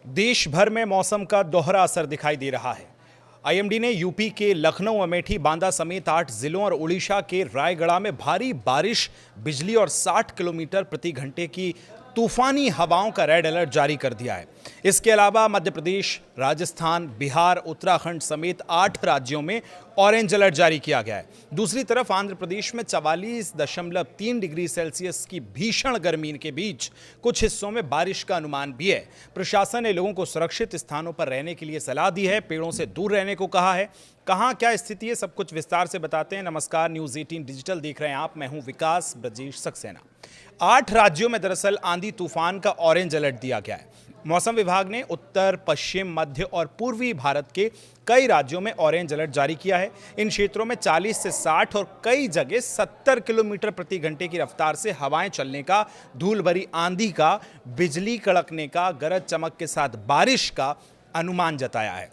देश भर में मौसम का दोहरा असर दिखाई दे रहा है। आईएमडी ने यूपी के लखनऊ, अमेठी, बांदा समेत 8 जिलों और उड़ीसा के रायगढ़ में भारी बारिश, बिजली और 60 किलोमीटर प्रति घंटे की तूफानी हवाओं का रेड अलर्ट जारी कर दिया है। इसके अलावा मध्य प्रदेश, राजस्थान, बिहार, उत्तराखंड समेत 8 राज्यों में ऑरेंज अलर्ट जारी किया गया है। दूसरी तरफ आंध्र प्रदेश में 44.3 डिग्री सेल्सियस की भीषण गर्मी के बीच कुछ हिस्सों में बारिश का अनुमान भी है। प्रशासन ने लोगों को सुरक्षित स्थानों पर रहने के लिए सलाह दी है, पेड़ों से दूर रहने को कहा है। कहां क्या स्थिति है, सब कुछ विस्तार से बताते हैं। नमस्कार, न्यूज़ 18 डिजिटल देख रहे हैं आप। मैं हूं विकास ब्रजेश सक्सेना। 8 राज्यों में दरअसल आंधी तूफान का ऑरेंज अलर्ट दिया गया है। मौसम विभाग ने उत्तर, पश्चिम, मध्य और पूर्वी भारत के कई राज्यों में ऑरेंज अलर्ट जारी किया है। इन क्षेत्रों में 40 से 60 और कई जगह 70 किलोमीटर प्रति घंटे की रफ्तार से हवाएं चलने का, धूल भरी आंधी का, बिजली कड़कने का, गरज चमक के साथ बारिश का अनुमान जताया है।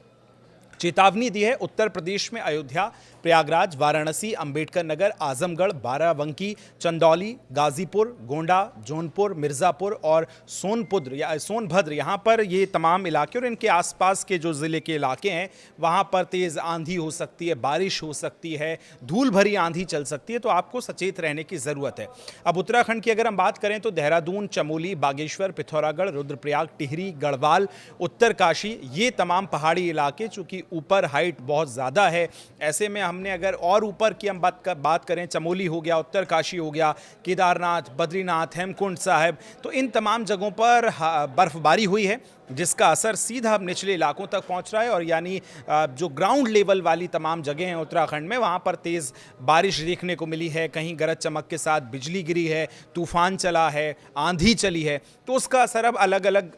चेतावनी दी है उत्तर प्रदेश में अयोध्या, प्रयागराज, वाराणसी, अंबेडकर नगर, आजमगढ़, बाराबंकी, चंदौली, गाजीपुर, गोंडा, जौनपुर, मिर्जापुर और सोनभद्र यहाँ पर ये तमाम इलाके और इनके आसपास के जो ज़िले के इलाके हैं वहाँ पर तेज़ आंधी हो सकती है, बारिश हो सकती है, धूल भरी आंधी चल सकती है, तो आपको सचेत रहने की ज़रूरत है। अब उत्तराखंड की अगर हम बात करें तो देहरादून, चमोली, बागेश्वर, पिथौरागढ़, रुद्रप्रयाग, टिहरी, गढ़वाल, उत्तरकाशी, ये तमाम पहाड़ी इलाके चूँकि ऊपर हाइट बहुत ज़्यादा है, ऐसे में हमने अगर और ऊपर की हम बात करें, चमोली हो गया, उत्तरकाशी हो गया, केदारनाथ, बद्रीनाथ, हेमकुंड साहिब, तो इन तमाम जगहों पर बर्फबारी हुई है, जिसका असर सीधा अब निचले इलाकों तक पहुंच रहा है। और यानी जो ग्राउंड लेवल वाली तमाम जगह हैं उत्तराखंड में, वहां पर तेज़ बारिश देखने को मिली है, कहीं गरज चमक के साथ बिजली गिरी है, तूफान चला है, आंधी चली है, तो उसका असर अब अलग अलग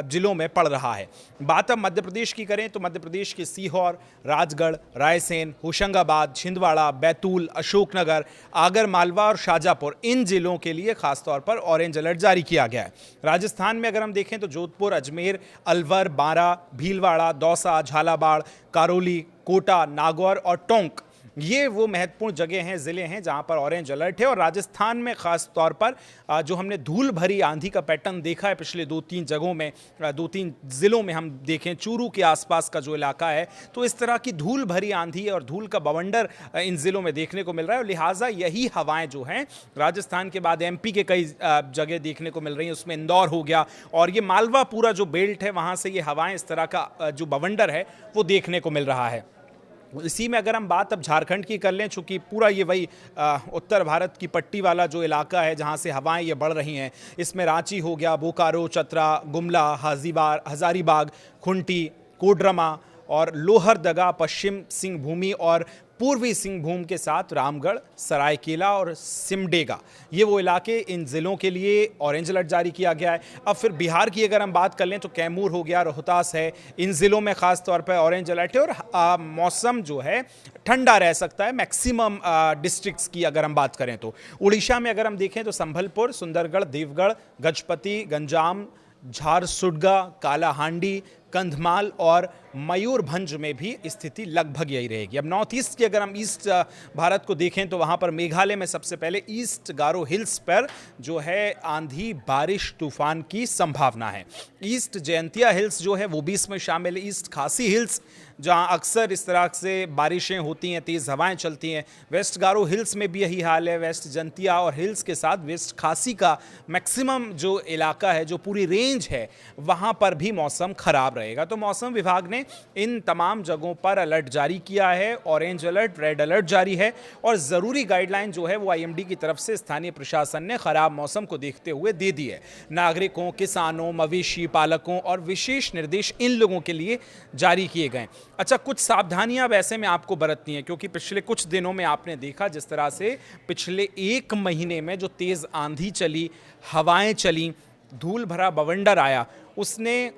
जिलों में पड़ रहा है। बात अब मध्य प्रदेश की करें तो मध्य प्रदेश के सीहोर, राजगढ़, रायसेन, होशंगाबाद, छिंदवाड़ा, बैतूल, अशोकनगर, आगर मालवा और शाजापुर, इन जिलों के लिए खासतौर पर ऑरेंज अलर्ट जारी किया गया है। राजस्थान में अगर हम देखें तो जोधपुर, अजमेर, अलवर, बारां, भीलवाड़ा, दौसा, झालावाड़, करौली, कोटा, नागौर और टोंक, ये वो महत्वपूर्ण जगह हैं, ज़िले हैं जहां पर ऑरेंज अलर्ट है। और राजस्थान में ख़ास तौर पर जो हमने धूल भरी आंधी का पैटर्न देखा है पिछले 2-3 जगहों में, 2-3 ज़िलों में हम देखें, चूरू के आसपास का जो इलाका है, तो इस तरह की धूल भरी आंधी और धूल का बवंडर इन ज़िलों में देखने को मिल रहा है। और लिहाजा यही हवाएं जो हैं राजस्थान के बाद एमपी के कई जगह देखने को मिल रही हैं, उसमें इंदौर हो गया और ये मालवा पूरा जो बेल्ट है वहाँ से ये हवाएँ, इस तरह का जो बवंडर है वो देखने को मिल रहा है। इसी में अगर हम बात अब झारखंड की कर लें, चूँकि पूरा ये वही उत्तर भारत की पट्टी वाला जो इलाका है जहाँ से हवाएं ये बढ़ रही हैं, इसमें रांची हो गया, बोकारो, चतरा, गुमला, हजारीबाग, खुंटी, कोडरमा और लोहरदगा, पश्चिम सिंहभूमि और पूर्वी सिंहभूम के साथ रामगढ़, सरायकेला और सिमडेगा, ये वो इलाके, इन ज़िलों के लिए ऑरेंज अलर्ट जारी किया गया है। अब फिर बिहार की अगर हम बात कर लें तो कैमूर हो गया, रोहतास है, इन ज़िलों में ख़ास तौर पर ऑरेंज अलर्ट है। और मौसम जो है ठंडा रह सकता है मैक्सिमम डिस्ट्रिक्ट्स की अगर हम बात करें तो। उड़ीसा में अगर हम देखें तो संभलपुर, सुंदरगढ़, देवगढ़, गजपति, गंजाम, झारसुगड़ा, कालाहांडी, कंधमाल और मयूरभंज में भी स्थिति लगभग यही रहेगी। अब नॉर्थ ईस्ट की अगर हम ईस्ट भारत को देखें तो वहाँ पर मेघालय में सबसे पहले ईस्ट गारो हिल्स पर जो है आंधी, बारिश, तूफान की संभावना है। ईस्ट जयंतिया हिल्स जो है वो भी इसमें शामिल है। ईस्ट खासी हिल्स जहाँ अक्सर इस तरह से बारिशें होती हैं, तेज़ हवाएं चलती हैं। वेस्ट गारो हिल्स में भी यही हाल है। वेस्ट जयंतिया और हिल्स के साथ वेस्ट खासी का मैक्सिमम जो इलाका है, जो पूरी रेंज है, वहाँ पर भी मौसम खराब रहेगा। तो मौसम विभाग ने इन तमाम जगहों पर अलर्ट जारी किया है, ऑरेंज अलर्ट, रेड अलर्ट जारी है और ज़रूरी गाइडलाइन जो है वो आईएमडी की तरफ से स्थानीय प्रशासन ने खराब मौसम को देखते हुए दे दी है। नागरिकों, किसानों, मवेशी पालकों और विशेष निर्देश इन लोगों के लिए जारी किए गए। अच्छा, कुछ सावधानियां वैसे में आपको बरतनी है, क्योंकि पिछले कुछ दिनों में आपने देखा जिस तरह से पिछले 1 महीने में जो तेज़ आंधी चली, हवाएं चली, धूल भरा बवंडर आया, उसने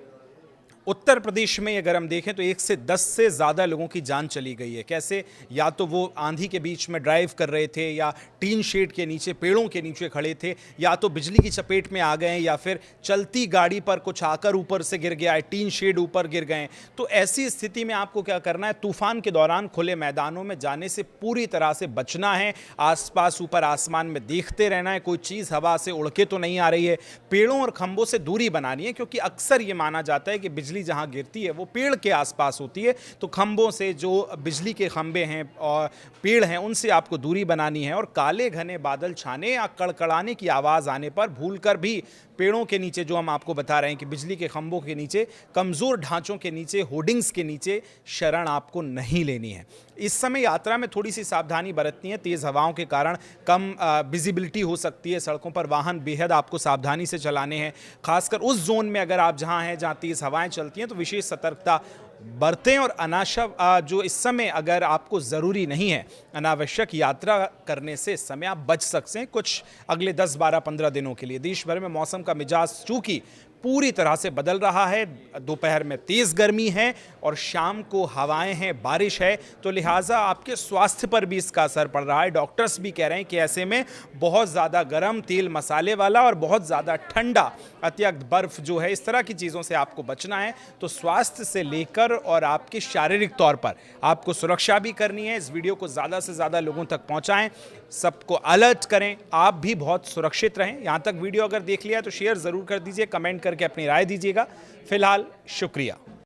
उत्तर प्रदेश में अगर हम देखें तो 1 से 10 से ज़्यादा लोगों की जान चली गई है। कैसे? या तो वो आंधी के बीच में ड्राइव कर रहे थे, या टीन शेड के नीचे, पेड़ों के नीचे खड़े थे, या तो बिजली की चपेट में आ गए, या फिर चलती गाड़ी पर कुछ आकर ऊपर से गिर गया है, टीन शेड ऊपर गिर गए। तो ऐसी स्थिति में आपको क्या करना है? तूफान के दौरान खुले मैदानों में जाने से पूरी तरह से बचना है। आसपास ऊपर आसमान में देखते रहना है, कोई चीज़ हवा से उड़ के तो नहीं आ रही है। पेड़ों और खंभों से दूरी बनानी है, क्योंकि अक्सर ये माना जाता है कि बिजली जहां गिरती है वो पेड़ के आसपास होती है। तो खंभों से, जो बिजली के खंभे हैं और पेड़ हैं, उनसे आपको दूरी बनानी है। और काले घने बादल छाने या कड़कड़ाने की आवाज आने पर भूलकर भी पेड़ों के नीचे, जो हम आपको बता रहे हैं कि बिजली के खंभों के नीचे, कमजोर ढांचों के नीचे, होर्डिंग्स के नीचे शरण आपको नहीं लेनी है। इस समय यात्रा में थोड़ी सी सावधानी बरतनी है। तेज हवाओं के कारण कम विजिबिलिटी हो सकती है सड़कों पर। वाहन बेहद आपको सावधानी से चलाने हैं। खासकर उस जोन में अगर आप जहां हैं जहां तेज हवाएं चलती हैं तो विशेष सतर्कता बरतें। और जो इस समय अगर आपको ज़रूरी नहीं है, अनावश्यक यात्रा करने से इस समय आप बच सकते हैं कुछ अगले 10, 12, 15 दिनों के लिए। देश भर में मौसम का मिजाज चूंकि पूरी तरह से बदल रहा है, दोपहर में तेज गर्मी है और शाम को हवाएं हैं, बारिश है, तो लिहाजा आपके स्वास्थ्य पर भी इसका असर पड़ रहा है। डॉक्टर्स भी कह रहे हैं कि ऐसे में बहुत ज़्यादा गर्म, तेल मसाले वाला और बहुत ज़्यादा ठंडा, अत्यधिक बर्फ जो है, इस तरह की चीज़ों से आपको बचना है। तो स्वास्थ्य से लेकर और आपके शारीरिक तौर पर आपको सुरक्षा भी करनी है। इस वीडियो को ज़्यादा से ज़्यादा लोगों तक पहुँचाएँ, सबको अलर्ट करें, आप भी बहुत सुरक्षित रहें। यहाँ तक वीडियो अगर देख लिया तो शेयर ज़रूर कर दीजिए, कमेंट करके अपनी राय दीजिएगा। फिलहाल शुक्रिया।